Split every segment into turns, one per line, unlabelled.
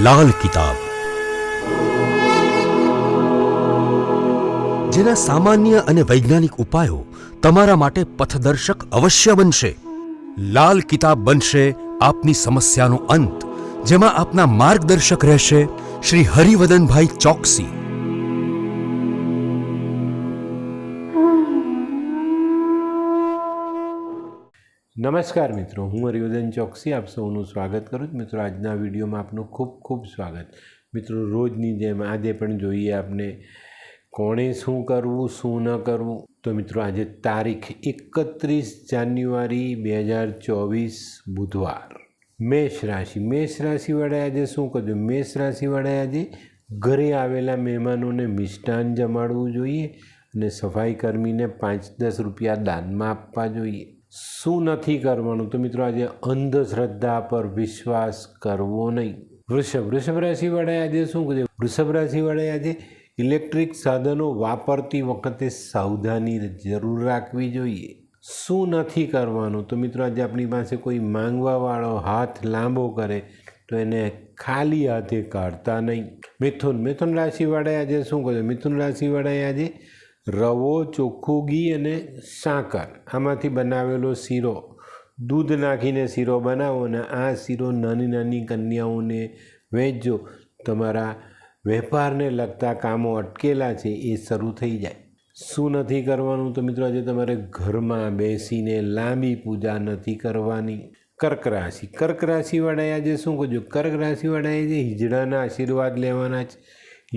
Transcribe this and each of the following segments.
લાલ કિતાબ, જેના સામાન્ય અને વૈજ્ઞાનિક ઉપાયો તમારા માટે પથદર્શક અવશ્ય બનશે. લાલ કિતાબ બનશે આપની સમસ્યાનો અંત, જેમાં આપના માર્ગદર્શક રહેશે શ્રી હરિવદનભાઈ ચોકસી.
નમસ્કાર મિત્રો, હું હરિવદન ચોકસી આપ સૌનું સ્વાગત કરું છું. મિત્રો, આજના વિડીયોમાં આપનું ખૂબ ખૂબ સ્વાગત. મિત્રો, રોજની જેમ આજે પણ જોઈએ આપણે કોણે શું કરવું શું ન કરવું. તો મિત્રો, આજે તારીખ 31 જાન્યુઆરી 2024 બુધવાર. મેષ રાશિ. મેષ રાશિવાળાએ આજે શું કરવું? મેષ રાશિવાળાએ આજે ઘરે આવેલા મહેમાનોને મિષ્ટાન જમાડવું જોઈએ અને સફાઈ કર્મીને 5-10 રૂપિયા દાનમાં આપવા જોઈએ. શું નથી કરવાનું? તો મિત્રો, આજે અંધશ્રદ્ધા પર વિશ્વાસ કરવો નહીં. વૃષભ રાશિવાળાએ આજે શું કર્યું? વૃષભ રાશિવાળાએ આજે ઇલેક્ટ્રિક સાધનો વાપરતી વખતે સાવધાની જરૂર રાખવી જોઈએ. શું નથી કરવાનું? તો મિત્રો, આજે આપણી પાસે કોઈ માંગવાવાળો હાથ લાંબો કરે તો એને ખાલી હાથે કાઢતા નહીં. મિથુન રાશિવાળાએ આજે શું કર્યું? મિથુન રાશિવાળાએ આજે રવો, ચોખ્ખું ઘી અને સાકર આમાંથી બનાવેલો શીરો, દૂધ નાખીને શીરો બનાવો અને આ શીરો નાની નાની કન્યાઓને વહેંચજો. તમારા વેપારને લગતા કામો અટકેલા છે એ શરૂ થઈ જાય. શું નથી કરવાનું? તો મિત્રો, આજે તમારે ઘરમાં બેસીને લાંબી પૂજા નથી કરવાની. કર્ક રાશિવાળાએ આજે શું કરજો? કર્ક રાશિવાળાએ આજે હિજડાના આશીર્વાદ લેવાના છે.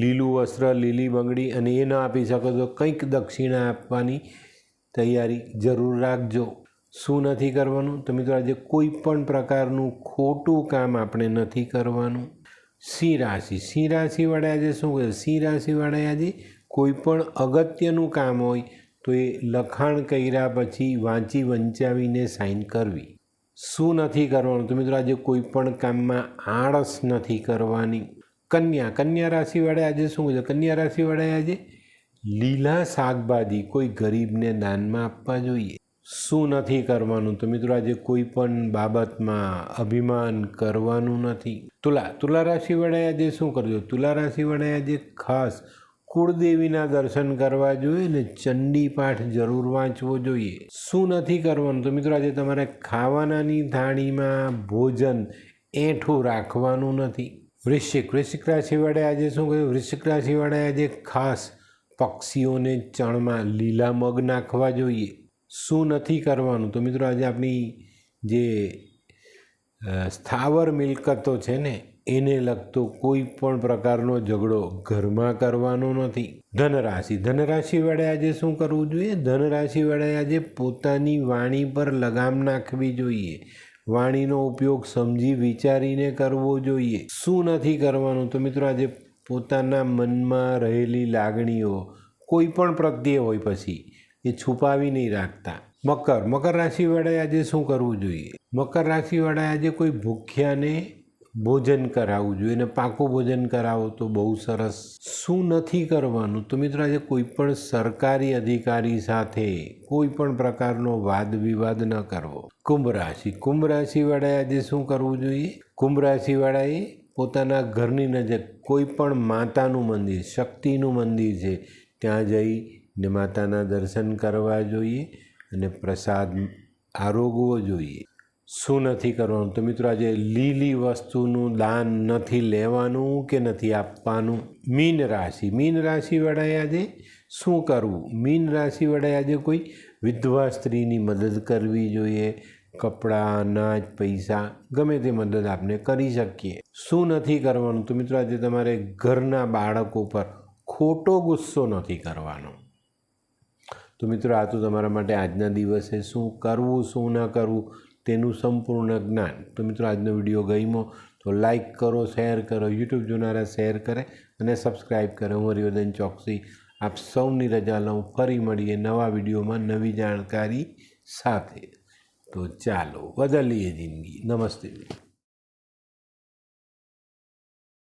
લીલું વસ્ત્ર, લીલી બંગડી અને એ ન આપી શકો તો કંઈક દક્ષિણા આપવાની તૈયારી જરૂર રાખજો. શું નથી કરવાનું? તો મિત્રો, આજે કોઈ પણ પ્રકારનું ખોટું કામ આપણે નથી કરવાનું. સિંહ રાશિવાળાએ આજે શું કહે? સિંહ રાશિવાળાએ આજે કોઈ પણ અગત્યનું કામ હોય તો એ લખાણ કર્યા પછી વાંચી વંચાવીને સાઇન કરવી. શું નથી કરવાનું? તો મિત્રો, આજે કોઈ પણ કામમાં આળસ નથી કરવાની. કન્યા રાશિવાળાએ આજે શું કહે? કન્યા રાશિવાળાએ આજે લીલા શાકભાજી કોઈ ગરીબને દાનમાં આપવા જોઈએ. શું નથી કરવાનું? તો મિત્રો, આજે કોઈ પણ બાબતમાં અભિમાન કરવાનું નથી. તુલા રાશિવાળાએ આજે શું કરજો? તુલા રાશિવાળાએ આજે ખાસ કુળદેવીના દર્શન કરવા જોઈએ ને ચંડી પાઠ જરૂર વાંચવો જોઈએ. શું નથી કરવાનું? તો મિત્રો, આજે તમારે ખાવાનાની થાળીમાં ભોજન એઠું રાખવાનું નથી. વૃશ્ચિક રાશિવાળાએ આજે શું કહ્યું? વૃશ્ચિક રાશિવાળાએ આજે ખાસ પક્ષીઓને ચણમાં લીલા મગ નાખવા જોઈએ. શું નથી કરવાનું? તો મિત્રો, આજે આપણી જે સ્થાવર મિલકતો છે ને એને લગતો કોઈ પણ પ્રકારનો ઝઘડો ઘરમાં કરવાનો નથી. ધનરાશિવાળાએ આજે શું કરવું જોઈએ? ધનરાશિવાળાએ આજે પોતાની વાણી પર લગામ નાખવી જોઈએ. વાણીનો ઉપયોગ સમજી વિચારીને કરવો જોઈએ. શું નથી કરવાનું? તો મિત્રો, આજે પોતાના મનમાં રહેલી લાગણીઓ કોઈ પણ પ્રત્યે હોય પછી એ છુપાવી નહીં રાખતા. મકર રાશિવાળાએ આજે શું કરવું જોઈએ? મકર રાશિવાળાએ આજે કોઈ ભૂખ્યાને ભોજન કરાવવું જોઈએ અને પાકું ભોજન કરાવો તો બહુ સરસ. શું નથી કરવાનું? તો મિત્રો, આજે કોઈ પણ સરકારી અધિકારી સાથે કોઈ પણ પ્રકારનો વાદ વિવાદ ન કરવો. કુંભ રાશિવાળાએ આજે શું કરવું જોઈએ? કુંભ રાશિવાળાએ પોતાના ઘરની નજીક કોઈ પણ માતાનું મંદિર, શક્તિનું મંદિર છે ત્યાં જઈને માતાના દર્શન કરવા જોઈએ અને પ્રસાદ આરોગવો જોઈએ. શું નથી કરવાનું? તો મિત્રો, આજે લીલી વસ્તુનું દાન નથી લેવાનું કે નથી આપવાનું. મીન રાશિવાળાએ આજે શું કરવું? મીન રાશિવાળાએ આજે કોઈ વિધવા સ્ત્રીની મદદ કરવી જોઈએ. કપડાં, અનાજ, પૈસા ગમે તે મદદ આપણે કરી શકીએ. શું નથી કરવાનું? તો મિત્રો, આજે તમારે ઘરના બાળકો પર ખોટો ગુસ્સો નથી કરવાનો. તો મિત્રો, આ તો તમારા માટે આજના દિવસે શું કરવું શું ન કરવું તેનું સંપૂર્ણ જ્ઞાન. તો મિત્રો, આજનો વિડીયો ગમ્યો તો લાઈક કરો, શેર કરો, યુટ્યુબ જોનારા શેર કરે અને સબસ્ક્રાઈબ કરે. હું હરિવદન ચોકસી આપ સૌની રજા લઉં. ફરી મળીએ નવા વિડીયોમાં નવી જાણકારી સાથે. તો ચાલો બદલીએ જિંદગી. નમસ્તે.